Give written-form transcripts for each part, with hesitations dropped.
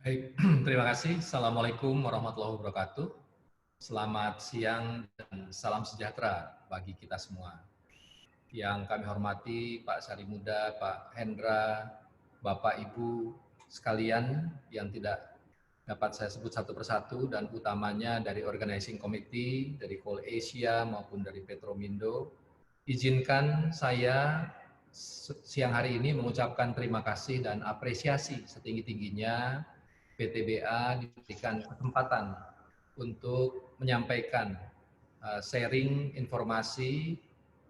Baik, terima kasih. Assalamualaikum warahmatullahi wabarakatuh. Selamat siang dan salam sejahtera bagi kita semua. Yang kami hormati Pak Sari Muda, Pak Hendra, Bapak Ibu sekalian yang tidak dapat saya sebut satu persatu dan utamanya dari Organizing Committee, dari Coal Asia maupun dari Petromindo. Izinkan saya siang hari ini mengucapkan terima kasih dan apresiasi setinggi-tingginya PTBA diberikan kesempatan untuk menyampaikan sharing informasi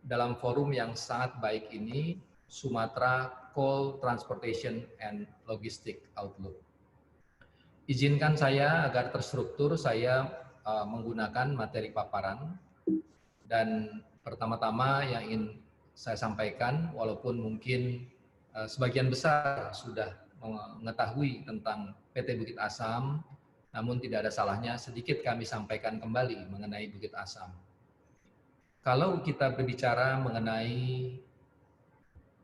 dalam forum yang sangat baik ini, Sumatera Coal Transportation and Logistic Outlook. Izinkan saya agar terstruktur, saya menggunakan materi paparan, dan pertama-tama yang ingin saya sampaikan, walaupun mungkin sebagian besar sudah mengetahui tentang PT Bukit Asam, namun tidak ada salahnya sedikit kami sampaikan kembali mengenai Bukit Asam. Kalau kita berbicara mengenai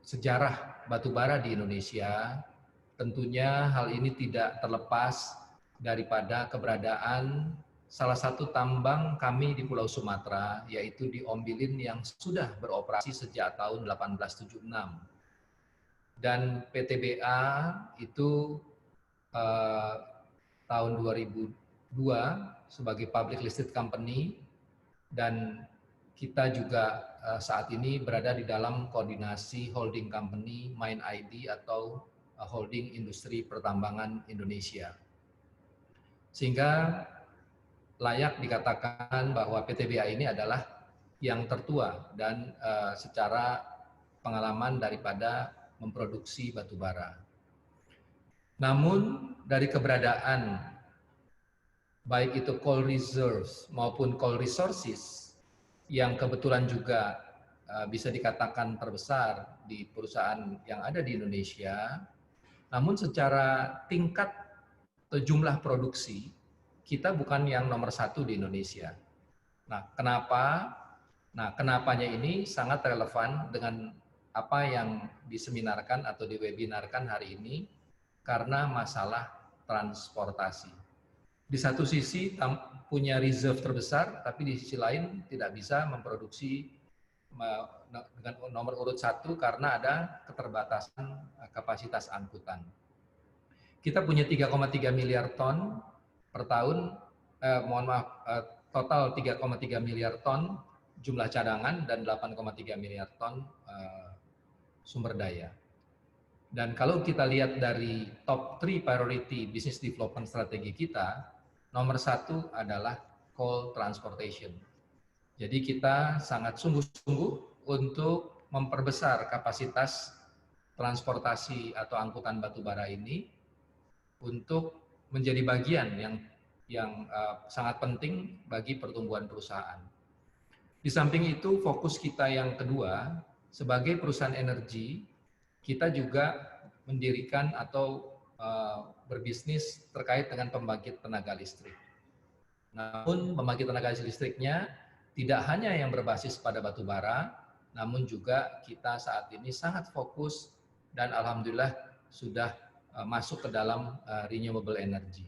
sejarah batubara di Indonesia, tentunya hal ini tidak terlepas daripada keberadaan salah satu tambang kami di Pulau Sumatera, yaitu di Ombilin yang sudah beroperasi sejak tahun 1876. Dan PTBA itu tahun 2002 sebagai public listed company, dan kita juga saat ini berada di dalam koordinasi holding company Mine ID atau Holding Industri Pertambangan Indonesia. Sehingga layak dikatakan bahwa PTBA ini adalah yang tertua dan secara pengalaman daripada memproduksi batubara. Namun dari keberadaan baik itu coal reserves maupun coal resources yang kebetulan juga bisa dikatakan terbesar di perusahaan yang ada di Indonesia, namun secara tingkat atau jumlah produksi kita bukan yang nomor satu di Indonesia. Nah, kenapa? Nah, kenapanya ini sangat relevan dengan apa yang diseminarkan atau diwebinarkan hari ini, karena masalah transportasi. Di satu sisi punya reserve terbesar, tapi di sisi lain tidak bisa memproduksi dengan nomor urut satu karena ada keterbatasan kapasitas angkutan. Kita punya 3,3 miliar ton per tahun, total 3,3 miliar ton jumlah cadangan dan 8,3 miliar ton sumber daya. Dan kalau kita lihat dari top 3 priority business development strategi kita, nomor satu adalah coal transportation. Jadi kita sangat sungguh-sungguh untuk memperbesar kapasitas transportasi atau angkutan batubara ini untuk menjadi bagian yang sangat penting bagi pertumbuhan perusahaan. Di samping itu, fokus kita yang kedua, sebagai perusahaan energi, kita juga mendirikan atau berbisnis terkait dengan pembangkit tenaga listrik. Namun pembangkit tenaga listriknya tidak hanya yang berbasis pada batu bara, namun juga kita saat ini sangat fokus dan alhamdulillah sudah masuk ke dalam renewable energy.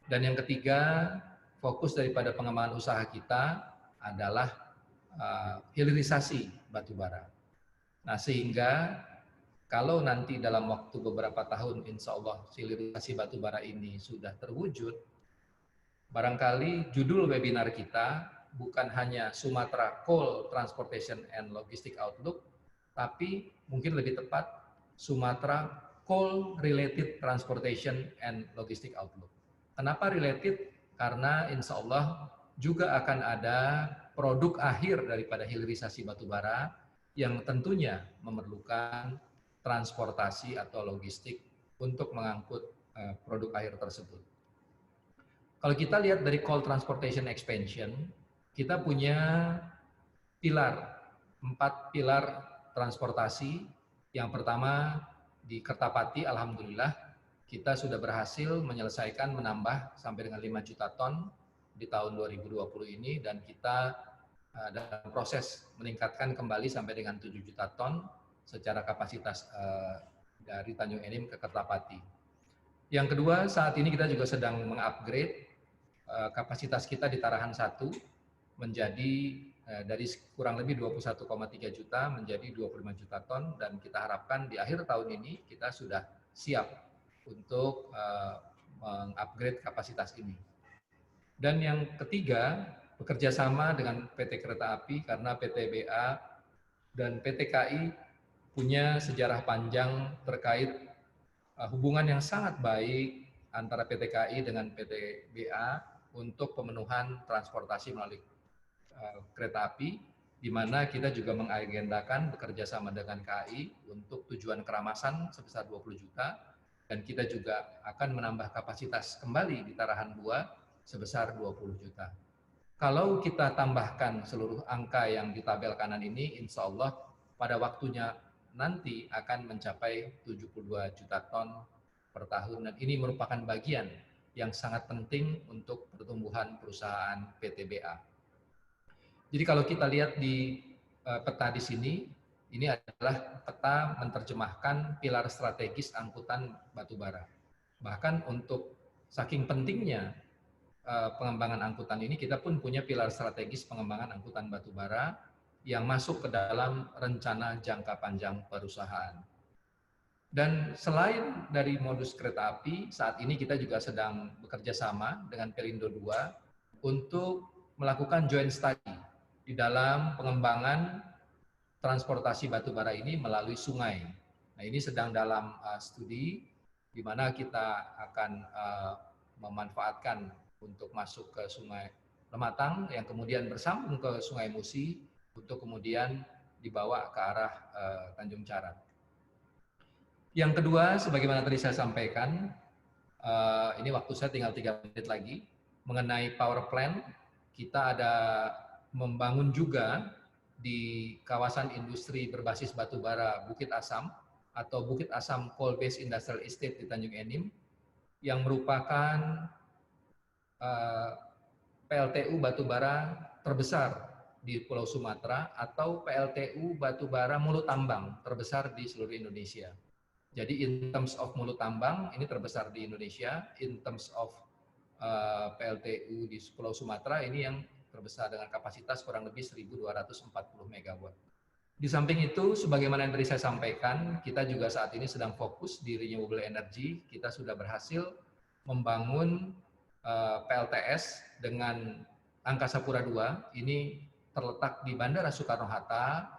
Dan yang ketiga, fokus daripada pengembangan usaha kita adalah hilirisasi batu bara. Nah, sehingga kalau nanti dalam waktu beberapa tahun insya Allah hilirisasi batu bara ini sudah terwujud, barangkali judul webinar kita bukan hanya Sumatera Coal Transportation and Logistic Outlook, tapi mungkin lebih tepat Sumatera Coal Related Transportation and Logistic Outlook. Kenapa related? Karena insya Allah juga akan ada produk akhir daripada hilirisasi batubara yang tentunya memerlukan transportasi atau logistik untuk mengangkut produk akhir tersebut. Kalau kita lihat dari coal transportation expansion, kita punya pilar, 4 pilar transportasi. Yang pertama di Kertapati, alhamdulillah kita sudah berhasil menyelesaikan menambah sampai dengan 5 juta ton di tahun 2020 ini, dan kita dalam proses meningkatkan kembali sampai dengan 7 juta ton secara kapasitas dari Tanjung Enim ke Kertapati. Yang kedua, saat ini kita juga sedang mengupgrade kapasitas kita di Tarahan 1 menjadi dari kurang lebih 21,3 juta menjadi 25 juta ton, dan kita harapkan di akhir tahun ini kita sudah siap untuk mengupgrade kapasitas ini. Dan yang ketiga, bekerja sama dengan PT Kereta Api, karena PT BA dan PT KAI punya sejarah panjang terkait hubungan yang sangat baik antara PT KAI dengan PT BA untuk pemenuhan transportasi melalui kereta api, di mana kita juga mengagendakan bekerja sama dengan KAI untuk tujuan keramasan sebesar 20 juta, dan kita juga akan menambah kapasitas kembali di Tarahan 2 sebesar 20 juta. Kalau kita tambahkan seluruh angka yang di tabel kanan ini, insya Allah pada waktunya nanti akan mencapai 72 juta ton per tahun, dan ini merupakan bagian yang sangat penting untuk pertumbuhan perusahaan PT BA. Jadi kalau kita lihat di peta di sini, ini adalah peta menerjemahkan pilar strategis angkutan batubara. Bahkan untuk saking pentingnya pengembangan angkutan ini, kita pun punya pilar strategis pengembangan angkutan batubara yang masuk ke dalam rencana jangka panjang perusahaan. Dan selain dari modus kereta api, saat ini kita juga sedang bekerja sama dengan Pelindo II untuk melakukan joint study di dalam pengembangan transportasi batubara ini melalui sungai. Nah, ini sedang dalam studi di mana kita akan memanfaatkan untuk masuk ke Sungai Lematang yang kemudian bersambung ke Sungai Musi untuk kemudian dibawa ke arah Tanjung Carat. Yang kedua, sebagaimana tadi saya sampaikan, ini waktu saya tinggal 3 menit lagi, mengenai power plant, kita ada membangun juga di kawasan industri berbasis batubara Bukit Asam atau Bukit Asam Coal Based Industrial Estate di Tanjung Enim, yang merupakan PLTU batubara terbesar di Pulau Sumatera atau PLTU batubara mulut tambang terbesar di seluruh Indonesia. Jadi in terms of mulut tambang ini terbesar di Indonesia, in terms of PLTU di Pulau Sumatera ini yang terbesar dengan kapasitas kurang lebih 1.240 MW. Di samping itu, sebagaimana yang tadi saya sampaikan, kita juga saat ini sedang fokus di renewable energy. Kita sudah berhasil membangun PLTS dengan Angkasa Pura II. Ini terletak di Bandara Soekarno-Hatta.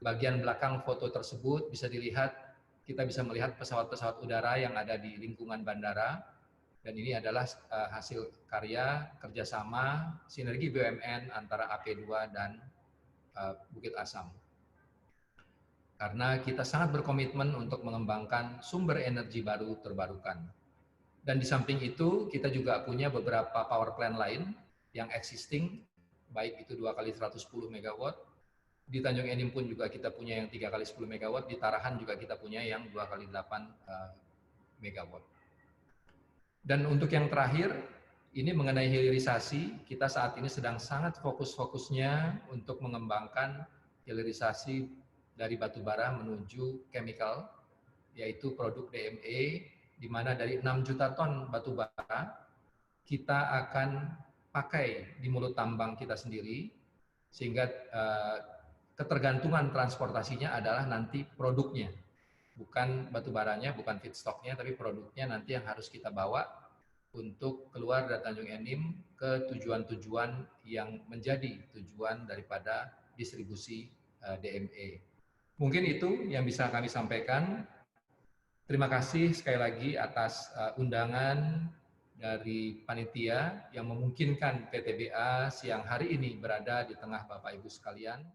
Bagian belakang foto tersebut bisa dilihat, kita bisa melihat pesawat-pesawat udara yang ada di lingkungan bandara. Dan ini adalah hasil karya kerjasama sinergi BUMN antara AP2 dan Bukit Asam. Karena kita sangat berkomitmen untuk mengembangkan sumber energi baru terbarukan. Dan di samping itu, kita juga punya beberapa power plant lain yang existing, baik itu 2 kali 110 MW. Di Tanjung Enim pun juga kita punya yang 3 kali 10 MW. Di Tarahan juga kita punya yang 2 kali 8 MW. Dan untuk yang terakhir, ini mengenai hilirisasi, kita saat ini sedang sangat fokus-fokusnya untuk mengembangkan hilirisasi dari batubara menuju chemical, yaitu produk DME, di mana dari 6 juta ton batubara, kita akan pakai di mulut tambang kita sendiri, sehingga ketergantungan transportasinya adalah nanti produknya. Bukan batubaranya, bukan feedstocknya, tapi produknya nanti yang harus kita bawa untuk keluar dari Tanjung Enim ke tujuan-tujuan yang menjadi tujuan daripada distribusi DME. Mungkin itu yang bisa kami sampaikan. Terima kasih sekali lagi atas undangan dari panitia yang memungkinkan PT BA siang hari ini berada di tengah Bapak Ibu sekalian.